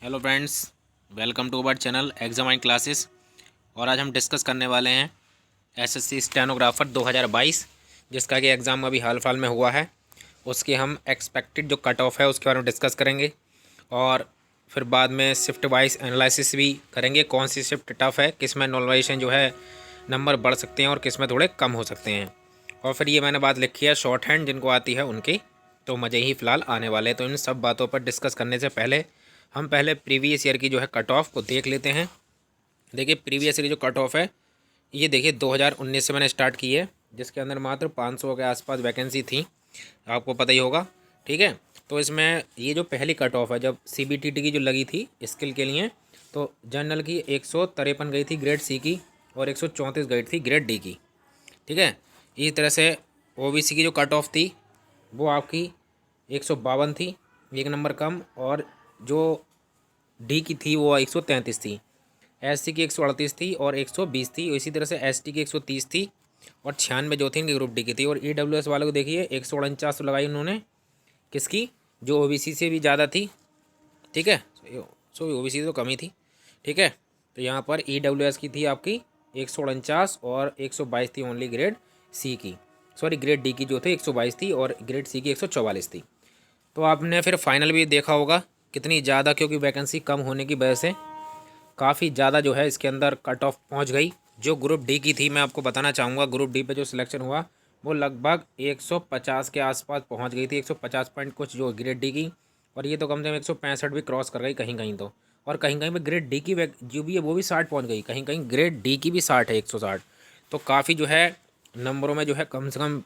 Hello friends, welcome to our channel exam and classes. और आज हम डिस्कस करने वाले हैं एसएससी स्टेनोग्राफर 2022, जिसका कि एग्ज़ाम अभी हाल फिलहाल में हुआ है। उसके हम एक्सपेक्टेड जो कट ऑफ है उसके बारे में डिस्कस करेंगे और फिर बाद में शिफ्ट वाइज एनालिसिस भी करेंगे। कौन सी शिफ्ट टफ है, किस में नॉर्मलाइजेशन जो है नंबर बढ़ सकते हैं और किस में थोड़े कम हो सकते हैं। और फिर ये मैंने बात लिखी है शॉर्ट हैंड जिनको आती है उनकी तो मज़े ही फ़िलहाल आने वाले हैं। तो इन सब बातों पर डिस्कस करने से पहले हम पहले प्रीवियस ईयर की जो है कट ऑफ को देख लेते हैं। देखिए प्रीवियस ईयर जो कट ऑफ है ये देखिए 2019 से मैंने स्टार्ट की है, जिसके अंदर मात्र 500 के आसपास वैकेंसी थी, आपको पता ही होगा। ठीक है, तो इसमें ये जो पहली कट ऑफ है जब सीबीटीटी की जो लगी थी स्किल के लिए, तो जनरल की 153 गई थी ग्रेड सी की और 134 गई थी ग्रेड डी की। ठीक है, इसी तरह से ओबीसी की जो कट ऑफ थी वो आपकी 152 थी, एक नंबर कम, और जो डी की थी वो 133 थी। एससी की 138 थी और 120 थी। इसी तरह से एसटी की 130 थी और 96 जो थी इनकी ग्रुप डी की थी। और ईडब्ल्यूएस वालों को देखिए 149 तो लगाई उन्होंने, किसकी, जो ओबीसी से भी ज़्यादा थी। ठीक है, सो ओबीसी तो कम ही थी। ठीक है, तो यहाँ पर ईडब्ल्यूएस की थी आपकी 149 और 122 थी ओनली ग्रेड सी की, सॉरी ग्रेड डी की जो थी 122 थी और ग्रेड सी की 144 थी। तो आपने फिर फाइनल भी देखा होगा कितनी ज़्यादा, क्योंकि वैकेंसी कम होने की वजह से काफ़ी ज़्यादा जो है इसके अंदर कट ऑफ पहुंच गई। जो ग्रुप डी की थी मैं आपको बताना चाहूँगा, ग्रुप डी पे जो सिलेक्शन हुआ वो लगभग 150 के आसपास पहुंच गई थी, 150 पॉइंट कुछ जो ग्रेड डी की। और ये तो कम से कम 165 भी क्रॉस कर गई कहीं कहीं तो। और कहीं कहीं पे ग्रेड डी की जो भी है वो भी 60 पहुँच गई, कहीं कहीं ग्रेड डी की भी 60 है, 160। तो काफ़ी जो है नंबरों में जो है कम से कम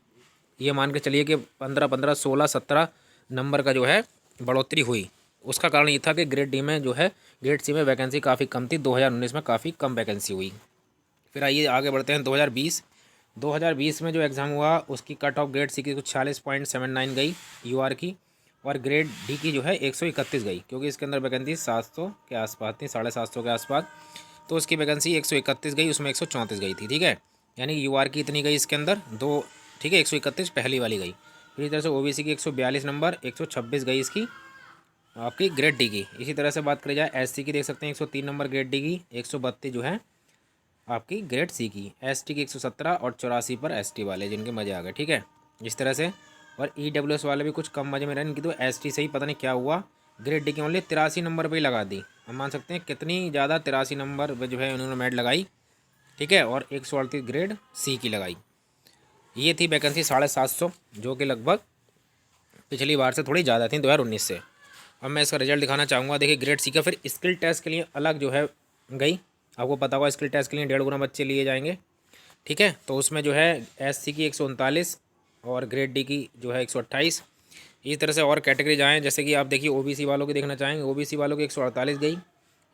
ये मान के चलिए कि 15 16 17 नंबर का जो है बढ़ोतरी हुई। उसका कारण ये था कि ग्रेड डी में जो है ग्रेड सी में वैकेंसी काफ़ी कम थी, 2019 में काफ़ी कम वैकेंसी हुई। फिर आइए आगे बढ़ते हैं 2020 में जो एग्ज़ाम हुआ उसकी कट ऑफ ग्रेड सी की कुछ 46.79 गई यूआर की, और ग्रेड डी की जो है 131 गई, क्योंकि इसके अंदर वैकेंसी 700 के आसपास थी, 750 के आसपास। तो उसकी वैकेंसी 131 गई, उसमें 134 गई थी। ठीक है, यानी यूआर की इतनी गई इसके अंदर दो। ठीक है, 131 पहली वाली गई। फिर इस तरह से ओबीसी की 142 नंबर, 126 गई इसकी आपकी ग्रेड डी की। इसी तरह से बात करी जाए एससी की, देख सकते हैं 103 नंबर ग्रेड डी की, 132 जो है आपकी ग्रेड सी की। एसटी की 117 और 84 पर एसटी वाले जिनके मज़े आ गए। ठीक है, इस तरह से। और ईडब्ल्यूएस वाले भी कुछ कम मज़े में रहे, इनकी तो एसटी से ही पता नहीं क्या हुआ, ग्रेड डी की ओनली 83 नंबर पर ही लगा दी। हम मान सकते हैं कितनी ज़्यादा, 83 नंबर पर जो है उन्होंने मेड लगाई। ठीक है, और 138 ग्रेड सी की लगाई। ये थी वैकेंसी 750, जो कि लगभग पिछली बार से थोड़ी ज़्यादा थी 2019 से। अब मैं इसका रिजल्ट दिखाना चाहूँगा। देखिए ग्रेड सी का फिर स्किल टेस्ट के लिए अलग जो है गई, आपको पता होगा स्किल टेस्ट के लिए 1.5 गुना बच्चे लिए जाएंगे। ठीक है, तो उसमें जो है एस सी की 139 और ग्रेड डी की जो है 128। इस तरह से और कैटेगरी जाएँ, जैसे कि आप देखिए ओबीसी वालों की देखना चाहेंगे, ओबीसी वालों की 148 गई,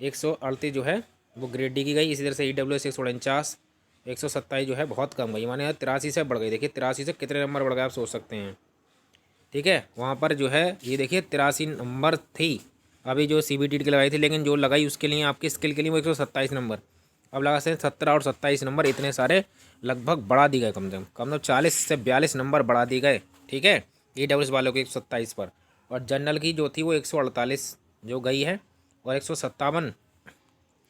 138 जो है वो ग्रेड डी की गई। इसी तरह से ईडब्ल्यूएस 149, 127 जो है बहुत कम गई, माने 83 से बढ़ गई। देखिए 83 से कितने नंबर बढ़ गए आप सोच सकते हैं। ठीक है, वहाँ पर जो है ये देखिए 83 नंबर थी अभी जो सीबीटी की लगाई थी, लेकिन जो लगाई उसके लिए आपकी स्किल के लिए वो 127 नंबर, अब लगा से 17 और 27 नंबर इतने सारे लगभग बढ़ा दी गए, कम से कम 40 से 42 नंबर बढ़ा दिए गए। ठीक है, ईडब्ल्यूएस वालों के 127 पर। और जनरल की जो थी वो 148 जो गई है, और 157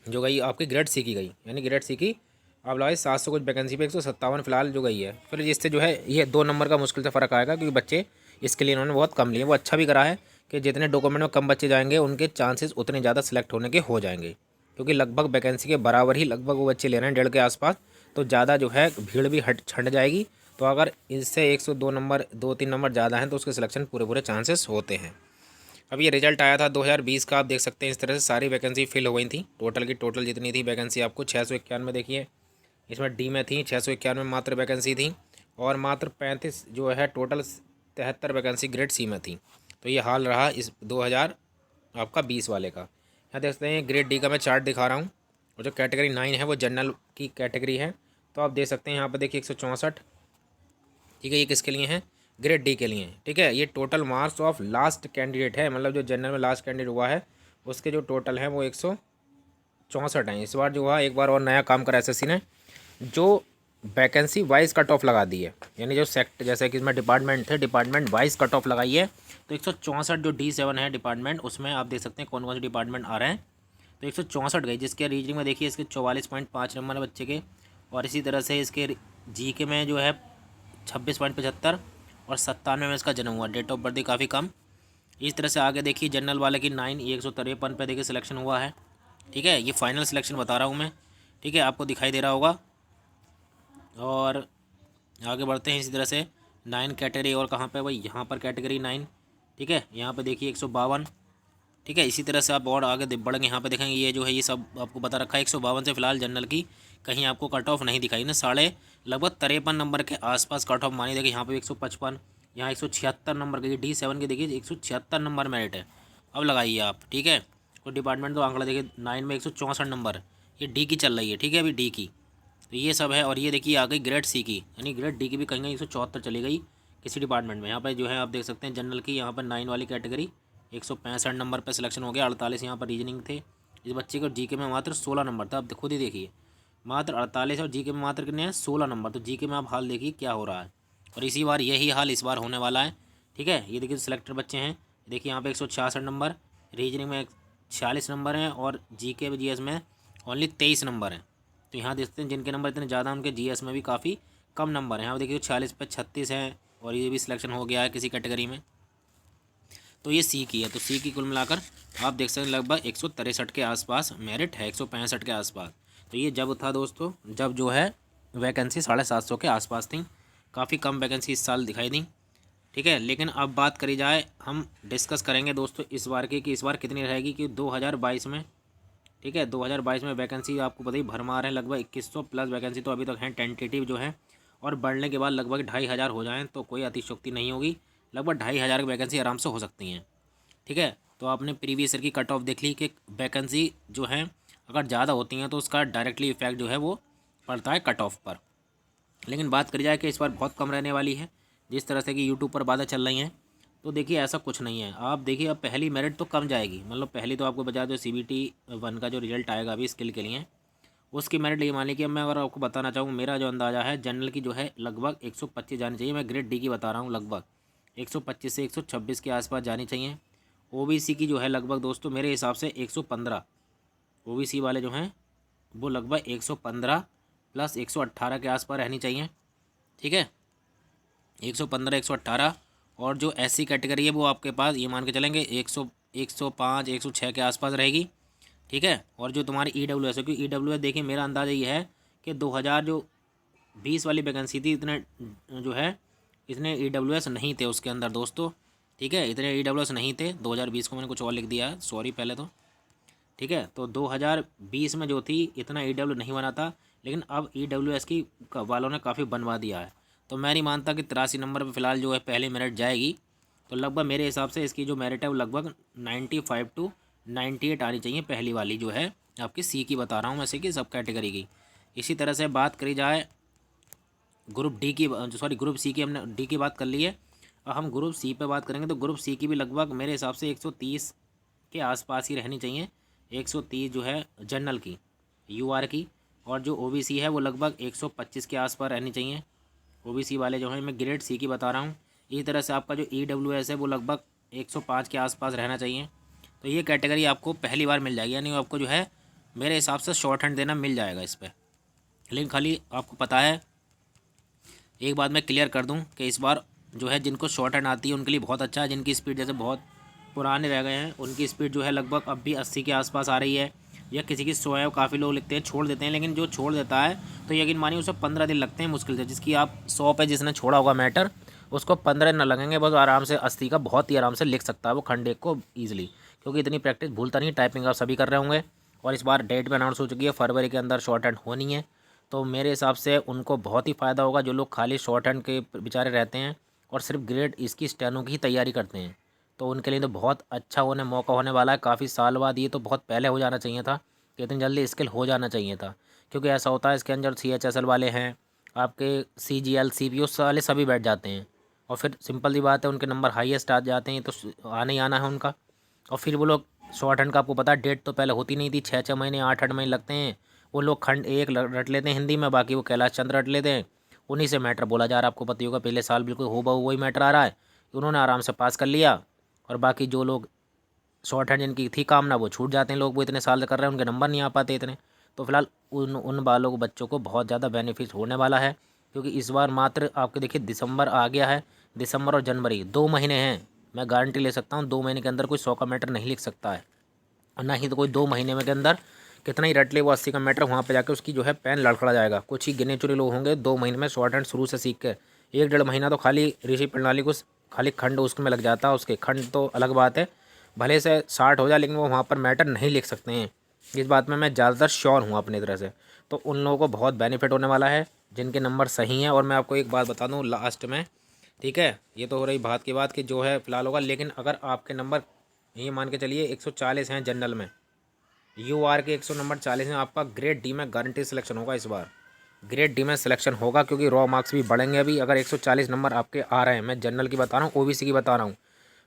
जो गई आपकी ग्रेड सी की गई, यानी ग्रेड सी की आप लगाए 700 कुछ वैकेंसी पे 157 फिलहाल जो गई है। फिर जिससे जो है ये 2 नंबर का मुश्किल से फ़र्क आएगा, क्योंकि बच्चे इसके लिए इन्होंने बहुत कम लिए। वो अच्छा भी करा है कि जितने डॉक्यूमेंट में कम बच्चे जाएंगे उनके चांसेस उतने ज़्यादा सिलेक्ट होने के हो जाएंगे, क्योंकि लगभग वैकेंसी के बराबर ही लगभग वो बच्चे ले रहे हैं, 1.5 के आसपास। तो ज़्यादा जो है भीड़ भी छट जाएगी। तो अगर इससे 102 नंबर 2-3 नंबर ज़्यादा हैं तो उसके सिलेक्शन पूरे पूरे चांसेस होते हैं। अब ये रिजल्ट आया था 2020 का, आप देख सकते हैं इस तरह से सारी वैकेंसी फिल हो गई थी। टोटल की टोटल जितनी थी वैकेंसी आपको 691 देखिए इसमें डी में थी, 691 मात्र वैकेंसी थी, और मात्र 35 जो है टोटल 73 वैकेंसी ग्रेड सी में थी। तो ये हाल रहा इस 2000 आपका 20 वाले का। यहाँ देख सकते हैं ग्रेड डी का मैं चार्ट दिखा रहा हूँ, और जो कैटेगरी 9 है वो जनरल की कैटेगरी है। तो आप देख सकते हैं यहाँ पर देखिए 164। ठीक है, ये किसके लिए है, ग्रेड डी के लिए। ठीक है, ये total marks of last candidate है, मतलब जो जनरल में लास्ट कैंडिडेट हुआ है उसके जो टोटल है वो 164 हैं। इस बार जो हुआ एक बार और नया काम करा एसएससी ने, जो वैकेंसी वाइज कट ऑफ लगा दी है, यानी जो सेक्ट जैसे कि इसमें डिपार्टमेंट थे डिपार्टमेंट वाइज कट ऑफ लगाई है। तो तो 164 जो D7 है डिपार्टमेंट, उसमें आप देख सकते हैं कौन कौन से डिपार्टमेंट आ रहे हैं। तो 164 गई, जिसके रीजनिंग में देखिए इसके 44.5 नंबर है बच्चे के, और इसी तरह से इसके GK में जो है 26.75, और 97 में इसका जन्म हुआ, डेट ऑफ बर्थ काफ़ी कम। इस तरह से आगे देखिए जनरल वाले की 9, ये 153 पे देखिए सिलेक्शन हुआ है। ठीक है, ये फाइनल सिलेक्शन बता रहा हूँ मैं। ठीक है, आपको दिखाई दे रहा होगा। और आगे बढ़ते हैं इसी तरह से 9 कैटेगरी, और कहाँ पे भाई, यहाँ पर कैटेगरी 9। ठीक है, यहाँ पे देखिए 152। ठीक है, इसी तरह से आप और आगे बढ़ेंगे, यहाँ पे देखेंगे ये जो है ये सब आपको बता रखा है। 152 से फिलहाल जनरल की कहीं आपको कट ऑफ नहीं दिखाई ना, लगभग 53 नंबर के आसपास कट ऑफ मानी। देखिए यहाँ पे 155, यहाँ 176 नंबर की D7 की देखिए 176 नंबर मेरिट है। अब लगाइए आप। ठीक है, तो डिपार्टमेंट तो आंकड़ा देखिए 9 में 164 नंबर, ये D की चल रही है। ठीक है, अभी D की तो ये सब है। और ये देखिए आ गई ग्रेड C की, यानी ग्रेड D की भी कहीं 174 चली गई किसी डिपार्टमेंट में। यहाँ पर जो है आप देख सकते हैं जनरल की, यहाँ पर 9 वाली कैटेगरी 165 नंबर पर सिलेक्शन हो गया। 48 यहाँ पर रीजनिंग थे इस बच्चे को। GK में मात्र 16 नंबर था, आप खुद ही देखिए, मात्र 48, और GK में मात्र कितने हैं 16 नंबर। तो GK में आप हाल देखिए क्या हो रहा है, और इसी बार यही हाल इस बार होने वाला है। ठीक है, ये देखिए सिलेक्टेड बच्चे हैं, देखिए यहाँ पे 166 नंबर, रीजनिंग में 46 नंबर हैं, और GK GS में ओनली 23 नंबर हैं। तो यहाँ देखते हैं जिनके नंबर इतने ज़्यादा उनके GS में भी काफ़ी कम नंबर हैं। यहाँ देखिए 46 पे 36 हैं, और ये भी सिलेक्शन हो गया है किसी कैटेगरी में। तो ये C की है, तो C की कुल मिलाकर आप देख सकते हैं लगभग 163 के आसपास मेरिट है, 165 के आसपास। तो ये जब था दोस्तों, जब जो है वैकेंसी 750 के आसपास थी, काफ़ी कम वैकेंसी इस साल दिखाई दी। ठीक है, लेकिन अब बात करी जाए, हम डिस्कस करेंगे दोस्तों इस बार की कि इस बार कितनी रहेगी कि 2022 में। ठीक है, 2022 में वैकेंसी आपको पता ही भरमार है, लगभग 2100 प्लस वैकेंसी तो अभी तक हैं टेंटेटिव जो है, और बढ़ने के बाद लगभग 2500 हो जाएँ तो कोई अतिशयोक्ति नहीं होगी, लगभग 2500 की वैकेंसी आराम से हो सकती हैं। ठीक है, तो आपने प्रीवियस ईयर की कट ऑफ देख ली कि वैकेंसी जो है अगर ज़्यादा होती हैं तो उसका डायरेक्टली इफेक्ट जो है वो पड़ता है कट ऑफ पर। लेकिन बात करी जाए कि इस बार बहुत कम रहने वाली है, जिस तरह से कि यूट्यूब पर बातें चल रही हैं, तो देखिए ऐसा कुछ नहीं है। आप देखिए अब पहली मेरिट तो कम जाएगी, मतलब पहली तो आपको बता दो CBT 1 का जो रिजल्ट आएगा अभी स्किल के लिए, उसकी मेरिट ये मान ली कि अब मैं अगर आपको बताना चाहूँ, मेरा जो अंदाज़ा है जनरल की जो है लगभग 125 जानी चाहिए। मैं ग्रेड D की बता रहा हूँ, लगभग 125 से 126 के आसपास जानी चाहिए। OBC की जो है लगभग दोस्तों मेरे हिसाब से 115, OBC वाले जो हैं वो लगभग 115 प्लस 118 के आसपास रहनी चाहिए। ठीक है, 115 118, और जो SC कैटेगरी है वो आपके पास ये मान के चलेंगे 105 106 के आसपास रहेगी। ठीक है, और जो तुम्हारी EWS है, क्योंकि EWS देखिए मेरा अंदाज़ा ये है कि 2020 वाली वैकेंसी थी, इतने जो है इतने EWS नहीं थे उसके अंदर दोस्तों। ठीक है, इतने EWS नहीं थे 2020 को, मैंने कुछ और लिख दिया है, सॉरी पहले तो। ठीक है, तो 2020 में जो थी इतना EW नहीं बना था, लेकिन अब EWS की वालों ने काफ़ी बनवा दिया है। तो मैं नहीं मानता कि 83 नंबर पर फिलहाल जो है पहली मेरिट जाएगी। तो लगभग मेरे हिसाब से इसकी जो मेरिट है वो लगभग 95 to 98 आनी चाहिए, पहली वाली जो है आपकी C की बता रहा हूँ वैसे कि सब कैटेगरी की। इसी तरह से बात करी जाए ग्रुप D की, सॉरी ग्रुप C की, हमने D की बात कर ली है, अब हम ग्रुप C पे बात करेंगे। तो ग्रुप C की भी लगभग मेरे हिसाब से 130 के आसपास ही रहनी चाहिए, 130 जो है जनरल की UR की, और जो OBC है वो लगभग 125 के आसपास रहनी चाहिए। OBC वाले जो हैं, मैं ग्रेड C की बता रहा हूँ। इसी तरह से आपका जो EWS है वो लगभग 105 के आसपास रहना चाहिए। तो ये कैटेगरी आपको पहली बार मिल जाएगी, यानी आपको जो है मेरे हिसाब से शॉर्ट हैंड देना मिल जाएगा इस पर। लेकिन खाली आपको पता है, एक बात मैं क्लियर कर दूं कि इस बार जो है जिनको शॉर्ट हैंड आती है उनके लिए बहुत अच्छा है। जिनकी स्पीड जैसे बहुत पुराने रह गए हैं उनकी स्पीड जो है लगभग अब भी 80 के आसपास आ रही है, या किसी की 100 है। काफ़ी लोग लिखते हैं छोड़ देते हैं, लेकिन जो छोड़ देता है तो यकीन मानिए उसे 15 दिन लगते हैं मुश्किल से। जिसकी आप 100 पे जिसने छोड़ा होगा मैटर, उसको 15 दिन न लगेंगे, बस आराम से 80 का बहुत ही आराम से लिख सकता है वो खंड एक को ईजिली, क्योंकि इतनी प्रैक्टिस भूलता नहीं। टाइपिंग आप सभी कर रहे होंगे, और इस बार डेट भी अनाउंस हो चुकी है, फरवरी के अंदर शॉर्ट हैंड होनी है। तो मेरे हिसाब से उनको बहुत ही फ़ायदा होगा, जो लोग खाली शॉर्ट हैंड के बेचारे रहते हैं और सिर्फ ग्रेड इसकी स्टेनो की ही तैयारी करते हैं, तो उनके लिए तो बहुत अच्छा मौका होने वाला है। काफ़ी साल बाद, ये तो बहुत पहले हो जाना चाहिए था कि इतनी जल्दी स्किल हो जाना चाहिए था, क्योंकि ऐसा होता है इसके अंदर CHSL वाले हैं, आपके CGL CPO वाले सभी बैठ जाते हैं, और फिर सिंपल सी बात है उनके नंबर हाईएस्ट आ जाते हैं, तो आने ही आना है उनका। और फिर वो लोग शॉर्ट हैंड का आपको पता है डेट तो पहले होती नहीं थी, 6-6 महीने 8-8 महीने लगते हैं। वो लोग खंड एक रट लेते हैं हिंदी में, बाकी वो कैलाश चंद्र रट लेते हैं, उन्हीं से मैटर बोला जा रहा है। आपको पता होगा पिछले साल बिल्कुल हो बहु वही मैटर आ रहा है, उन्होंने आराम से पास कर लिया, और बाकी जो लोग शॉर्ट हैंड जिनकी थी कामना वो छूट जाते हैं, लोग वो इतने साल से कर रहे हैं उनके नंबर नहीं आ पाते इतने। तो फिलहाल उन वालों को बच्चों को बहुत ज़्यादा बेनिफिट होने वाला है, क्योंकि इस बार मात्र आपके देखिए दिसंबर आ गया है, दिसंबर और जनवरी 2 महीने हैं। मैं गारंटी ले सकता हूँ 2 महीने के अंदर कोई 100 का मैटर नहीं लिख सकता है, और ना ही तो कोई 2 महीने में के अंदर कितना ही रट ले वो 80 का मैटर, वहाँ पे जाके उसकी जो है पेन लड़खड़ा जाएगा। कुछ ही गिने चुने लोग होंगे 2 महीने में शॉर्ट हैंड शुरू से सीख के। 1-1.5 महीना तो खाली ऋषि प्रणाली को खाली खंड उसमें लग जाता है, उसके खंड तो अलग बात है, भले से 60 हो जाए लेकिन वो वहाँ पर मैटर नहीं लिख सकते हैं। इस बात में मैं ज़्यादातर श्योर हूँ अपनी तरह से। तो उन लोगों को बहुत बेनिफिट होने वाला है जिनके नंबर सही हैं। और मैं आपको एक बात बता दूँ लास्ट में, ठीक है, ये तो हो रही बात की बात कि जो है फिलहाल होगा, लेकिन अगर आपके नंबर ये मान के चलिए 140 हैं जनरल में, UR के 100 नंबर 40 में, आपका ग्रेड डी में गारंटी सिलेक्शन होगा इस बार। ग्रेड डी में सिलेक्शन होगा क्योंकि रॉ मार्क्स भी बढ़ेंगे अभी। अगर 140 नंबर आपके आ रहे हैं, मैं जनरल की बता रहा हूँ, OBC की बता रहा हूँ,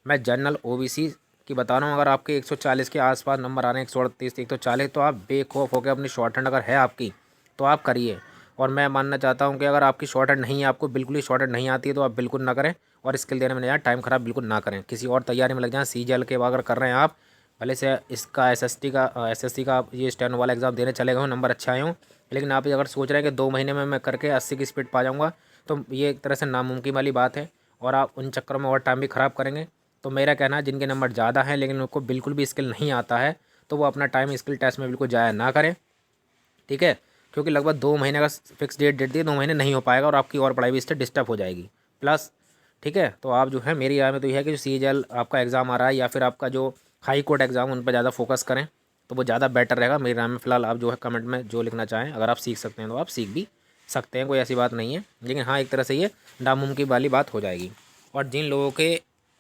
मैं जनरल OBC की बता रहा हूँ, अगर आपके 140 के आसपास नंबर आ रहे हैं, 138 140, तो आप बेखौफ होकर अपनी शॉर्ट हैंड अगर है आपकी तो आप करिए। और मैं मानना चाहता हूँ कि अगर आपकी शॉर्ट हैंड नहीं है, आपको बिल्कुल ही शॉर्ट हैंड नहीं आती है, तो आप बिल्कुल ना करें। और स्किल देने में यार टाइम ख़राब बिल्कुल ना करें, किसी और तैयारी में लग जाएँ। CGL के अगर कर रहे हैं आप, भले से इसका SSC का ये स्टेनो वाला एग्ज़ाम देने चले गए हो, नंबर अच्छे आए हों, लेकिन आप अगर सोच रहे हैं कि 2 महीने में मैं करके 80 की स्पीड पा जाऊँगा, तो ये एक तरह से नामुमकिन वाली बात है, और आप उन चक्करों में और टाइम भी ख़राब करेंगे। तो मेरा कहना है जिनके नंबर ज़्यादा हैं लेकिन उनको बिल्कुल भी स्किल नहीं आता है, तो वो अपना टाइम स्किल टेस्ट में बिल्कुल ज़ाया ना करें, ठीक है। क्योंकि लगभग 2 महीने का फिक्स डेट दी, 2 महीने नहीं हो पाएगा और आपकी और पढ़ाई भी इससे डिस्टर्ब हो जाएगी प्लस, ठीक है। तो आप जो है मेरी राय में तो यह है कि जो CGL आपका एग्ज़ाम आ रहा है या फिर आपका जो हाई कोर्ट एग्ज़ाम, उन पर ज़्यादा फोकस करें तो वो ज़्यादा बेटर रहेगा मेरी राय में। फ़िलहाल आप जो है कमेंट में जो लिखना चाहें, अगर आप सीख सकते हैं तो आप सीख भी सकते हैं, कोई ऐसी बात नहीं है, लेकिन हाँ एक तरह से ये नामुमकिन वाली बात हो जाएगी। और जिन लोगों के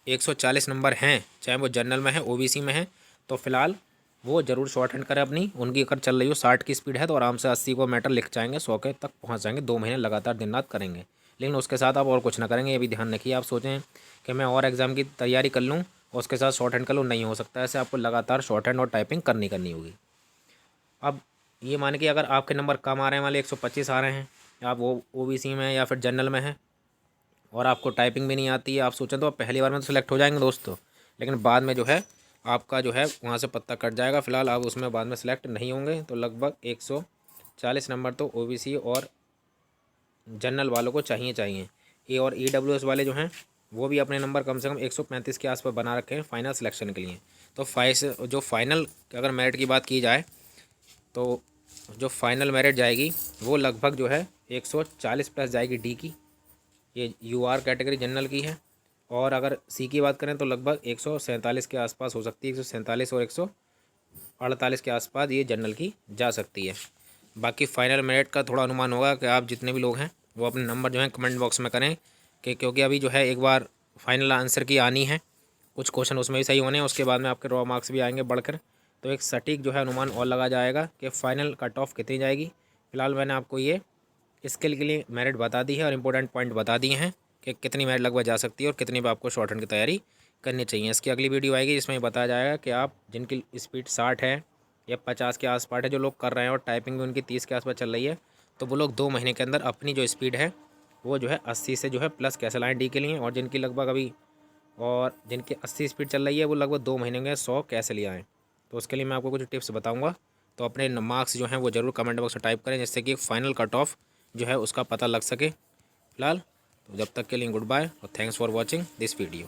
140 नंबर हैं, चाहे वो जनरल में है OBC में है, तो फिलहाल वो ज़रूर शॉर्ट हैंड करें अपनी। उनकी अगर चल रही हो 60 की स्पीड है तो आराम से 80 को मैटर लिख जाएंगे, 100 के तक पहुंच जाएंगे, 2 महीने लगातार दिन रात करेंगे। लेकिन उसके साथ आप और कुछ ना करेंगे, ये भी ध्यान रखिए। आप सोचें कि मैं और एग्ज़ाम की तैयारी कर लूँ और उसके साथ शॉर्ट हैंड कर लूँ, नहीं हो सकता ऐसे। आपको लगातार शॉर्ट हैंड और टाइपिंग करनी होगी। अब ये मान के अगर आपके नंबर कम आ रहे हैं, वाले 125 आ रहे हैं, आप वो OBC में या फिर जनरल में हैं और आपको टाइपिंग भी नहीं आती है, आप सोचें तो आप पहली बार में तो सिलेक्ट हो जाएंगे दोस्तों, लेकिन बाद में जो है आपका जो है वहाँ से पत्ता कट जाएगा। फिलहाल आप उसमें बाद में सेलेक्ट नहीं होंगे। तो लगभग 140 नंबर तो OBC और जनरल वालों को चाहिए। A और EWS वाले जो हैं वो भी अपने नंबर कम से कम 135 के आसपास बना रखे हैं फाइनल सिलेक्शन के लिए। तो जो फाइनल अगर मेरिट की बात की जाए तो जो फाइनल मेरिट जाएगी वो लगभग जो है 140 प्लस जाएगी D की, ये UR कैटेगरी जनरल की है। और अगर C की बात करें तो लगभग 147 के आसपास हो सकती है, 147 और 148 के आसपास ये जनरल की जा सकती है। बाकी फाइनल मेरिट का थोड़ा अनुमान होगा कि आप जितने भी लोग हैं वो अपने नंबर जो है कमेंट बॉक्स में करें, कि क्योंकि अभी जो है एक बार फाइनल आंसर की आनी है, कुछ क्वेश्चन उसमें भी सही होने हैं, उसके बाद में आपके रॉ मार्क्स भी आएंगे बढ़कर, तो एक सटीक जो है अनुमान और लगा जाएगा कि फ़ाइनल कट ऑफ कितनी जाएगी। फिलहाल मैंने आपको ये स्किल के लिए मेरिट बता दी है और इम्पोर्टेंट पॉइंट बता दिए हैं कि कितनी मेरिट लगभग जा सकती है और कितनी भी आपको शॉर्ट हैंड की तैयारी करनी चाहिए। इसकी अगली वीडियो आएगी जिसमें बताया जाएगा कि आप जिनकी स्पीड 60 है या 50 के आसपास है, जो लोग कर रहे हैं और टाइपिंग भी उनकी 30 के आसपास चल रही है, तो वो लोग 2 महीने के अंदर अपनी जो स्पीड है वो जो है 80 से जो है प्लस कैसे लाएँ D के लिए, और जिनकी लगभग अभी और जिनकी 80 स्पीड चल रही है वो लगभग 2 महीने में 100 कैसे ले आएँ। तो उसके लिए मैं आपको कुछ टिप्स बताऊँगा, तो अपने मार्क्स जो हैं वो ज़रूर कमेंट बॉक्स में टाइप करें, जिससे कि फाइनल कट ऑफ जो है उसका पता लग सके। फिलहाल तो जब तक के लिए गुड बाय और thanks for watching this video.